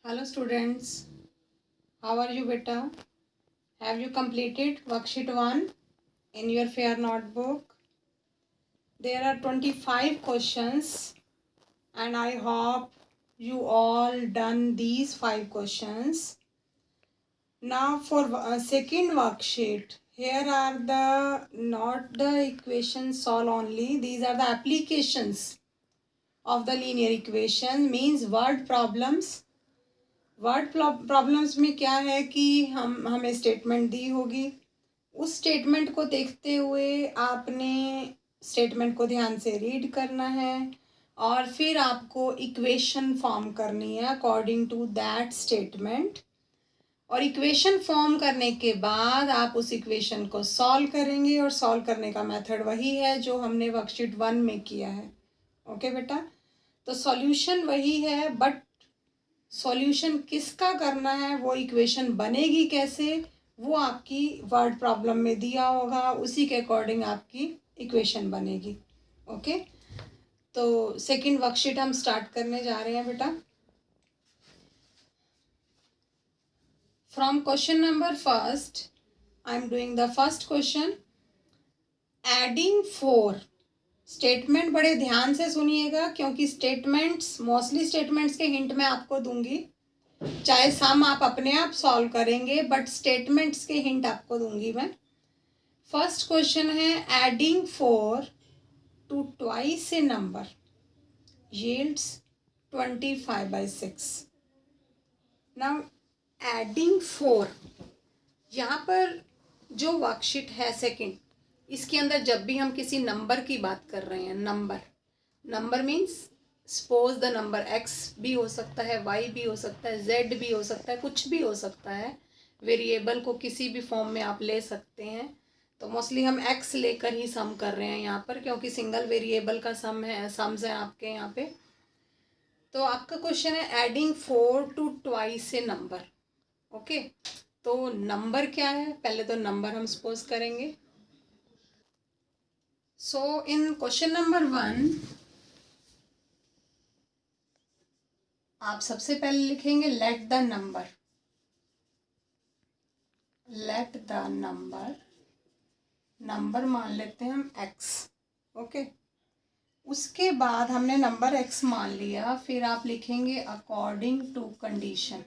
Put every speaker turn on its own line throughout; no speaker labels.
Hello students, how are you beta? Have you completed worksheet 1 in your fair notebook? There are 25 questions and I hope you all done these 5 questions. Now for second worksheet, here are the not the equations solved only, these are the applications of the linear equation, means word problems. Word problems में क्या है कि हमें statement दी होगी, उस statement को देखते हुए आपने स्टेटमेंट को ध्यान से रीड करना है और फिर आपको इक्वेशन फॉर्म करनी है अकॉर्डिंग टू दैट स्टेटमेंट। और इक्वेशन फॉर्म करने के बाद आप उस इक्वेशन को सॉल्व करेंगे और सॉल्व करने का मेथड वही है जो हमने वर्कशीट 1 में किया है। ओके बेटा, तो सॉल्यूशन वही है, बट सॉल्यूशन किसका करना है, वो इक्वेशन बनेगी कैसे, वो आपकी वर्ड प्रॉब्लम में दिया होगा, उसी के अकॉर्डिंग आपकी इक्वेशन बनेगी। ओके, तो सेकंड वर्कशीट हम स्टार्ट करने जा रहे हैं बेटा। From question number first I am doing the first question, adding 4। Statement बड़े ध्यान से सुनिएगा क्योंकि स्टेटमेंट्स मोस्टली स्टेटमेंट्स के हिंट मैं आपको दूंगी, चाहे सम आप अपने आप सॉल्व करेंगे बट स्टेटमेंट्स के हिंट आपको दूंगी मैं। फर्स्ट क्वेश्चन है, adding 4 to twice a number yields 25/6। Now adding 4, यहाँ पर जो वर्कशीट है सेकंड, इसके अंदर जब भी हम किसी नंबर की बात कर रहे हैं, number means suppose the number x भी हो सकता है, y भी हो सकता है, z भी हो सकता है, कुछ भी हो सकता है, वेरिएबल को किसी भी फॉर्म में आप ले सकते हैं। तो मोस्टली हम x लेकर ही सम कर रहे हैं यहाँ पर, क्योंकि सिंगल वेरिएबल का सम्स है आपके यहाँ पे। तो आपका क्वेश्चन है adding 4 to twice a number. Okay, तो नंबर क्या है, पहले तो नंबर हम सपोज करेंगे। सो इन क्वेश्चन नंबर 1 आप सबसे पहले लिखेंगे लेट द नंबर मान लेते हैं हम x। ओके, उसके बाद हमने नंबर x मान लिया, फिर आप लिखेंगे अकॉर्डिंग टू कंडीशन।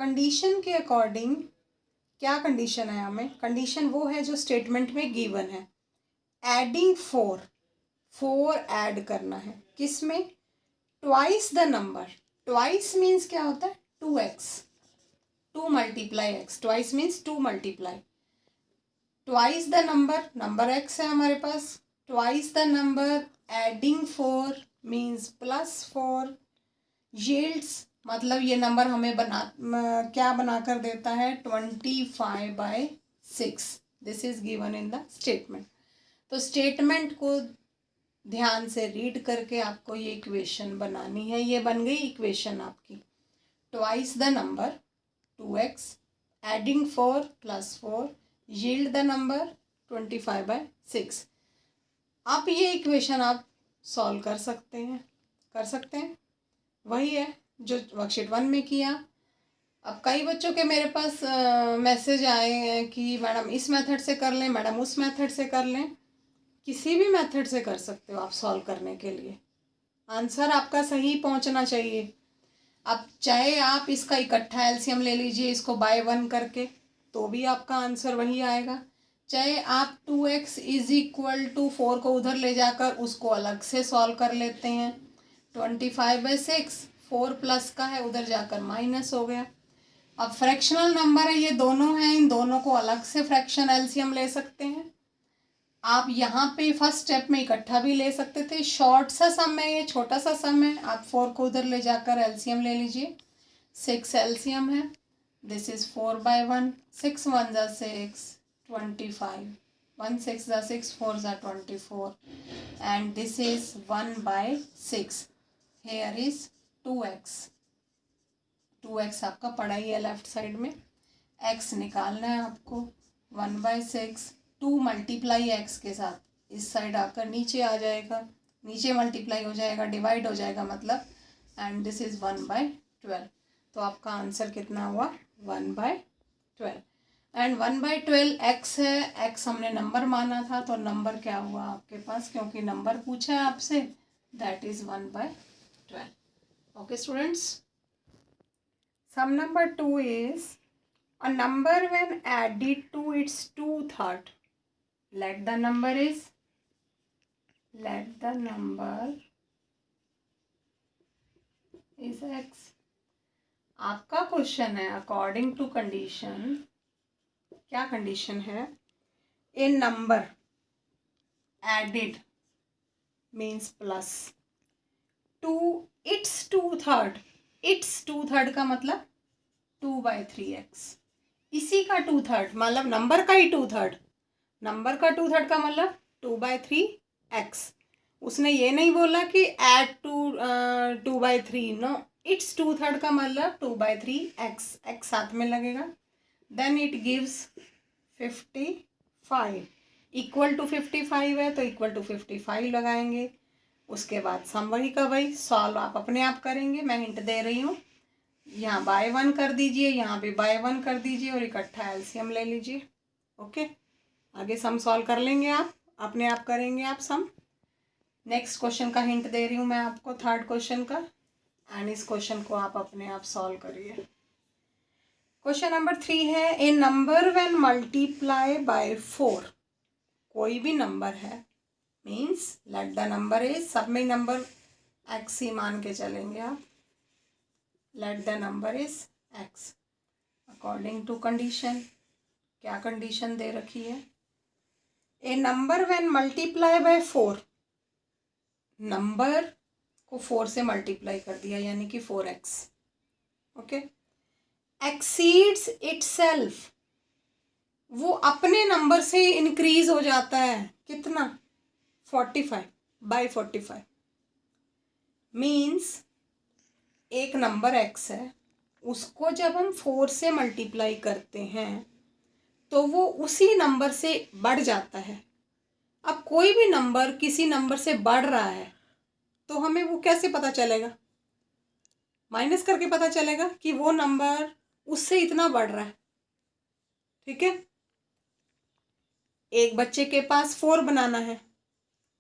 कंडीशन के अकॉर्डिंग क्या कंडीशन है, हमें कंडीशन वो है जो स्टेटमेंट में गिवन है, एडिंग 4 ऐड करना है, किस में, twice the number. Twice means क्या होता है, 2x, 2 multiply x, twice means 2 multiply, twice the number x है हमारे पास, twice the number adding 4 means +4, yields मतलब ये नंबर हमें क्या बना कर देता है, 25/6। This is given in the statement. तो स्टेटमेंट को ध्यान से रीड करके आपको ये इक्वेशन बनानी है। ये बन गई इक्वेशन आपकी, twice the number 2x adding 4 +4 yield the number 25/6। अब ये इक्वेशन आप सॉल्व कर सकते हैं, वही है जो वर्कशीट 1 में किया। अब कई बच्चों के मेरे पास मैसेज आए हैं कि मैडम इस मेथड से कर लें, मैडम उस मेथड से कर लें। किसी भी मेथड से कर सकते हो आप सॉल्व करने के लिए, आंसर आपका सही पहुंचना चाहिए। अब चाहे आप इसका इकट्ठा एलसीएम ले लीजिए इसको बाय 1 करके, तो भी आपका आंसर वही आएगा। चाहे आप 2x = 4 को उधर ले जाकर उसको अलग से सॉल्व कर लेते हैं, 25/6 4 प्लस का है, उधर जाकर माइनस हो गया। अब फ्रैक्शनल नंबर है, ये दोनों हैं, इन दोनों को अलग से फ्रैक्शन एलसीएम ले सकते हैं। आप यहाँ पे फर्स्ट स्टेप में इकट्ठा भी ले सकते थे, शॉर्ट सा सम है, ये छोटा सा सम है, आप 4 को उधर ले जाकर एलसीएम ले लीजिए, 6 एलसीएम है, दिस इज 4/1, 6 1 ज़ा 6 25, 1 6 ज़ा 6 4 ज़ा 24 and this is 1/6। Here is 2x आपका पड़ा ही है लेफ्ट साइड में, x निकालना है आपको, 1/6 2 मल्टीप्लाई x के साथ इस साइड आकर नीचे आ जाएगा, नीचे मल्टीप्लाई हो जाएगा, डिवाइड हो जाएगा, मतलब एंड दिस इज़ 1/12। तो आपका आंसर कितना हुआ 1/12। एंड 1/12 एक्स है, एक्स हमने नंबर माना था, तो नंबर क्या हुआ आपके पास, क्योंकि नंबर पूछा है आपसे, that is 1/12। Okay students, some number 2 is a number when added to its 2/3, let the number is x। आपका क्वेश्चन है अकॉर्डिंग टू कंडीशन, क्या कंडीशन है, a number added means plus two it's 2/3, it's 2/3 का मतलब 2/3x, इसी का 2/3 मतलब number का ही 2/3, नंबर का 2/3 का मतलब 2/3x। उसने ये नहीं बोला कि एड टू 2/3, नो, इट्स 2/3 का मतलब 2/3x, x साथ में लगेगा। Then it gives 55, equal to 55 है तो इक्वल टू 55 लगाएंगे। उसके बाद सम वही का वही, सॉल्व आप अपने आप करेंगे, मैं हिंट दे रही हूँ। यहाँ बाय 1 कर दीजिए, यहाँ भी बाय 1 कर दीजिए और इकट्ठा एलसीएम ले लीजिए। ओके, आगे सम सॉल्व कर लेंगे, आप अपने आप करेंगे आप सम। नेक्स्ट क्वेश्चन का हिंट दे रही हूँ मैं आपको, थर्ड क्वेश्चन का, एंड इस क्वेश्चन को आप अपने आप सॉल्व करिए। क्वेश्चन नंबर 3 है, a number when multiply by 4, कोई भी नंबर है, means let the number is, सब में नंबर एक्स ही मान के चलेंगे आप, let the number is x according to condition. क्या कंडीशन दे रखी है, a number when multiply by 4, number को 4 से मल्टीप्लाई कर दिया यानी कि 4x, ओके, एक्सीड्स इटसेल्फ, वो अपने नंबर से इंक्रीज हो जाता है, कितना 45/45, मीन्स एक नंबर x है, उसको जब हम 4 से मल्टीप्लाई करते हैं तो वो उसी नंबर से बढ़ जाता है। अब कोई भी नंबर किसी नंबर से बढ़ रहा है तो हमें वो कैसे पता चलेगा, माइनस करके पता चलेगा कि वो नंबर उससे इतना बढ़ रहा है। ठीक है, एक बच्चे के पास 4 बनाना है,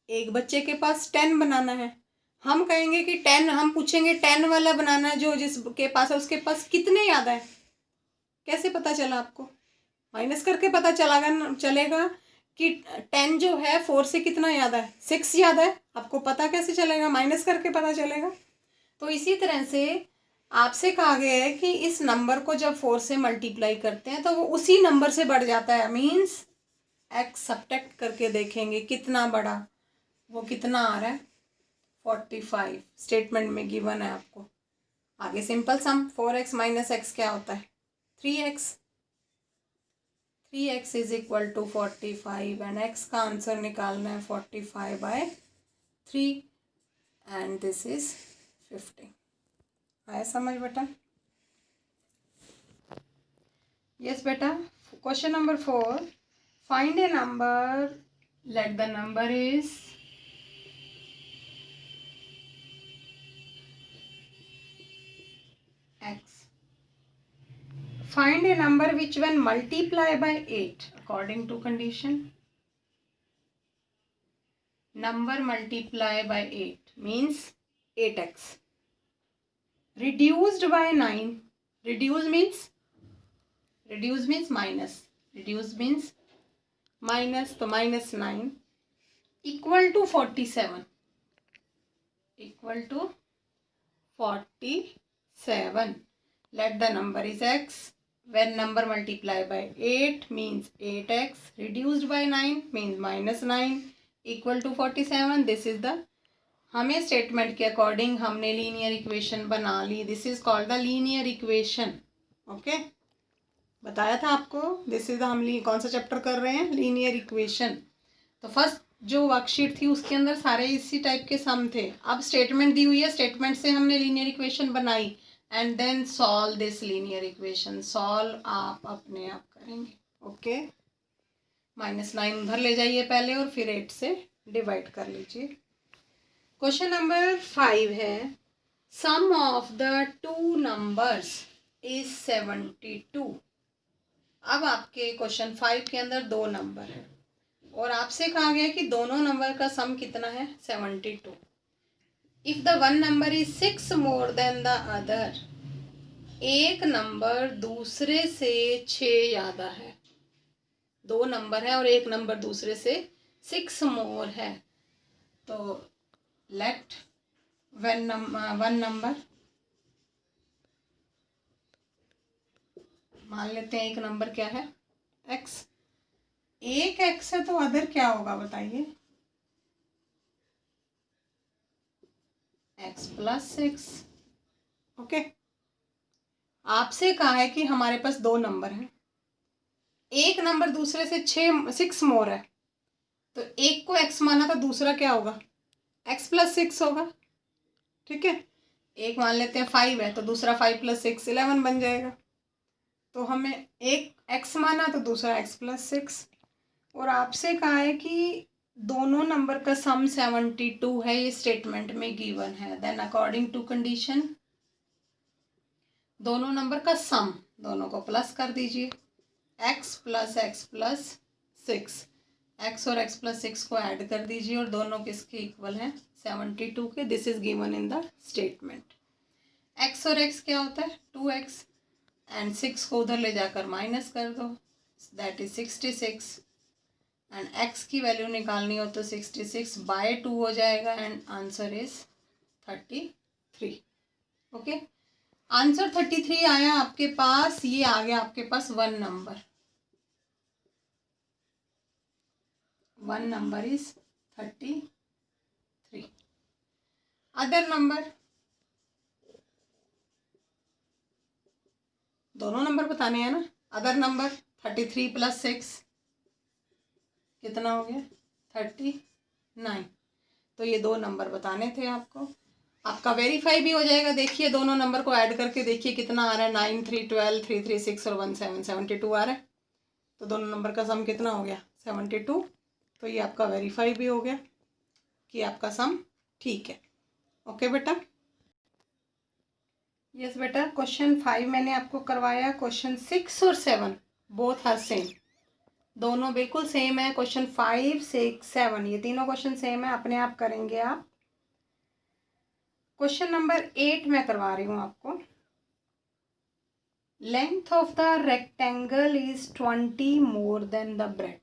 एक बच्चे के पास 10 बनाना है, हम कहेंगे कि 10, हम पूछेंगे 10 वाला बनाना है, जो जिसके पास है उसके पास कितने याद है, कैसे पता चला आपको, माइनस करके पता चलेगा कि 10 जो है 4 से कितना याद है, 6 याद है, आपको पता कैसे चलेगा, माइनस करके पता चलेगा। तो इसी तरह से आपसे कहा गया है कि इस नंबर को जब 4 से मल्टीप्लाई करते हैं तो वो उसी नंबर से बढ़ जाता है, मीन्स x सब्ट्रैक्ट करके देखेंगे कितना बड़ा, वो कितना आ रहा है 45, स्टेटमेंट में गिवन है आपको। आगे सिंपल सम, 4x माइनस एक्स क्या होता है 3x, 3x is equal to 45 and x का आंसर निकालना है 45/3 एंड दिस इज 50। आया समझ बेटा? यस बेटा। Question number 4, find A number, late the number is x, find a number which when multiply by 8 according to condition, number multiply by 8 means 8x, reduced by 9, reduce means minus, reduce means minus, तो minus 9 equal to 47, equal to 47, let the number is x, when number multiply by 8 means 8x, reduced by 9 means minus 9 equal to 47, this is the, हमें statement के according हमने linear equation बना ली, this is called the linear equation. Okay, बताया था आपको, this is the, हम कौन सा चैप्टर कर रहे हैं, लीनियर इक्वेशन। तो फर्स्ट जो वर्कशीट थी उसके अंदर सारे इसी टाइप के सम थे, अब स्टेटमेंट दी हुई है, स्टेटमेंट से हमने लीनियर इक्वेशन बनाई and then solve this linear equation, solve आप अपने आप करेंगे। ओके, -9 उधर ले जाइए पहले और फिर 8 से डिवाइड कर लीजिए। क्वेश्चन नंबर 5 है, sum of the two numbers is 72। अब आपके क्वेश्चन 5 के अंदर दो नंबर है और आपसे कहा गया कि दोनों नंबर का सम कितना है 72। If the one number is 6 more than the other, एक नंबर दूसरे से 6 ज़्यादा है। दो नंबर है और एक नंबर दूसरे से 6 मोर है, तो लेट वन नंबर, मान लेते हैं एक नंबर क्या है x। एक x है तो अदर क्या होगा बताइए, x प्लस 6। ओके, आपसे कहा है कि हमारे पास दो नंबर हैं, एक नंबर दूसरे से 6 मोर है, तो एक को x माना तो दूसरा क्या होगा x प्लस 6 होगा। ठीक है, एक मान लेते हैं 5 है तो दूसरा 5 प्लस 6 11 बन जाएगा। तो हमें एक x माना तो दूसरा x प्लस 6, और आपसे कहा है कि दोनों नंबर का सम 72 है, ये स्टेटमेंट में गिवन है। देन अकॉर्डिंग टू कंडीशन दोनों नंबर का सम, दोनों को प्लस कर दीजिए, x प्लस 6, x और x प्लस 6 को ऐड कर दीजिए और दोनों किसके इक्वल हैं 72 के। This is given in the statement. x और x क्या होता है 2x, एंड 6 को उधर ले जाकर माइनस कर दो, दैट इज 66, एंड x की वैल्यू निकालनी हो तो 66/2 हो जाएगा, and answer is 33। Okay, answer 33 आया आपके पास। ये आ गया आपके पास one number is 33। Other number, दोनों नंबर बताने हैं ना। अदर नंबर 33 प्लस 6 कितना हो गया 39। तो ये दो नंबर बताने थे आपको। आपका वेरीफाई भी हो जाएगा, देखिए दोनों नंबर को ऐड करके देखिए कितना आ रहा है, 9 3 12 3 3 6 और 1 7 72 आ रहा है। तो दोनों नंबर का सम कितना हो गया 72। तो ये आपका वेरीफाई भी हो गया कि आपका सम ठीक है। ओके बेटा, यस बेटा, क्वेश्चन 5 मैंने आपको करवाया, क्वेश्चन 6 और 7 बोथ आर सेम, दोनों बिल्कुल सेम है। क्वेश्चन 5 6 7 ये तीनों क्वेश्चन सेम है, अपने आप करेंगे आप। क्वेश्चन नंबर 8 मैं करवा रही हूँ आपको। Length of the rectangle is 20 more than the breadth.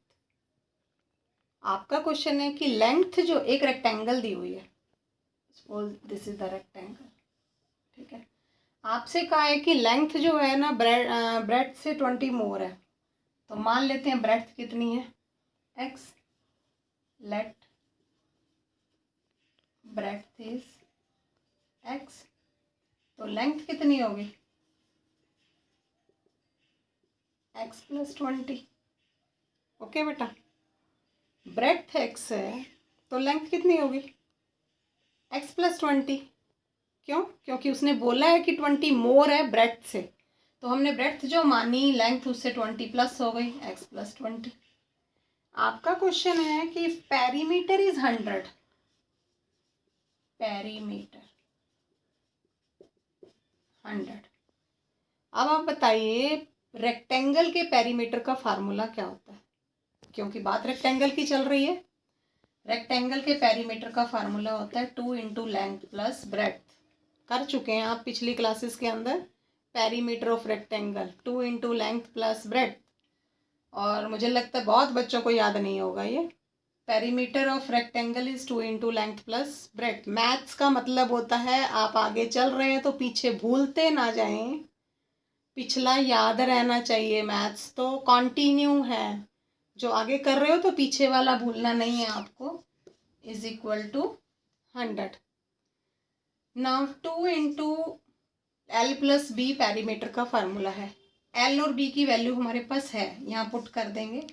आपका क्वेश्चन है कि लेंथ जो एक रेक्टेंगल दी हुई है, suppose this is the rectangle, ठीक है, आपसे कहा है कि लेंथ जो है ना ब्रेथ से 20 मोर है, तो मान लेते हैं ब्रेथ कितनी है x, let breadth is x, तो लेंथ कितनी होगी x प्लस 20। ओके बेटा, ब्रेथ x है तो लेंथ कितनी होगी x प्लस 20। क्यों? क्योंकि उसने बोला है कि 20 मोर है ब्रेथ से, तो हमने ब्रेथ जो मानी लेंथ उससे 20 प्लस हो गई x प्लस 20। आपका क्वेश्चन है कि पेरीमीटर इज 100, पेरीमीटर 100। अब आप बताइए रेक्टेंगल के पेरीमीटर का फार्मूला क्या होता है, क्योंकि बात रेक्टेंगल की चल रही है। रेक्टेंगल के पेरीमीटर का फार्मूला होता है 2 इंटू लेंथ प्लस ब्रेथ। कर चुके हैं आप पिछली क्लासेस के अंदर, perimeter of rectangle 2 into length plus breadth, और मुझे लगता है बहुत बच्चों को याद नहीं होगा ये। Perimeter of rectangle is 2 into length plus breadth. Maths का मतलब होता है आप आगे चल रहे हैं तो पीछे भूलते ना जाएं, पिछला याद रहना चाहिए। मैथ्स तो कंटिन्यू है, जो आगे कर रहे हो तो पीछे वाला भूलना नहीं है आपको। Is equal to 100। Now 2 into L plus B perimeter का फार्मूला है। एल और बी की वैल्यू हमारे पास है, यहाँ पुट कर देंगे।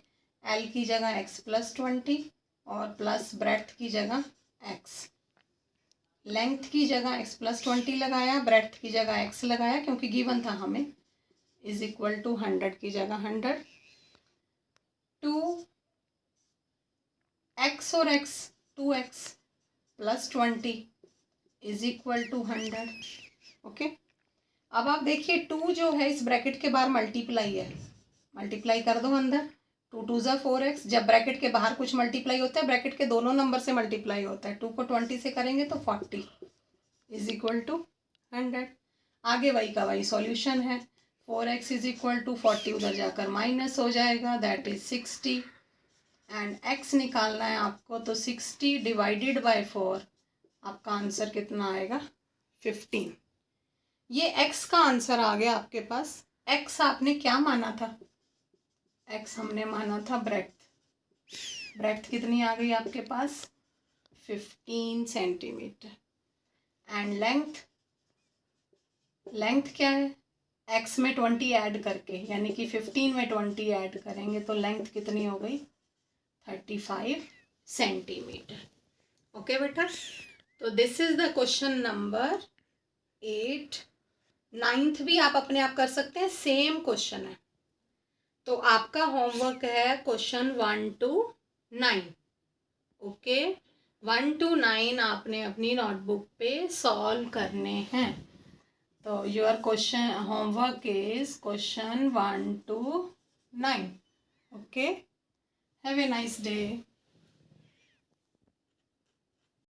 एल की जगह एक्स प्लस 20 और प्लस ब्रेथ की जगह एक्स। लेंथ की जगह एक्स प्लस 20 लगाया, ब्रेथ की जगह एक्स लगाया क्योंकि गिवन था हमें। इज इक्वल टू 100 की जगह 100, 2 एक्स और x 2x plus 20 is equal to 100। Okay, अब आप देखिए 2 जो है इस ब्रैकेट के बाहर मल्टीप्लाई है, मल्टीप्लाई कर दो अंदर, 2 2 ज़ा 4x। जब ब्रैकेट के बाहर कुछ मल्टीप्लाई होता है ब्रैकेट के दोनों नंबर से मल्टीप्लाई होता है, 2 को 20 से करेंगे तो 40 इज इक्वल टू 100। आगे वही का वही सॉल्यूशन है, 4x इज इक्वल टू 40 उधर जाकर माइनस हो जाएगा, दैट इज 60 एंड x निकालना है आपको, तो 60 डिवाइडेड बाय 4 आपका आंसर कितना आएगा 15। ये x का आंसर आ गया आपके पास। x आपने क्या माना था, x हमने माना था ब्रेड्थ, ब्रेड्थ कितनी आ गई आपके पास 15 सेंटीमीटर एंड लेंथ, लेंथ क्या है x में 20 ऐड करके, यानी कि 15 में 20 ऐड करेंगे तो लेंथ कितनी हो गई 35 सेंटीमीटर। ओके बेटा, तो this is the question number 8। 9th भी आप अपने आप कर सकते हैं, सेम क्वेश्चन है। तो आपका होमवर्क है क्वेश्चन 1 to 9। ओके, 1 to 9 आपने अपनी नोटबुक पे सॉल्व करने हैं। तो your question homework is question 1 to 9। Okay, have a nice day.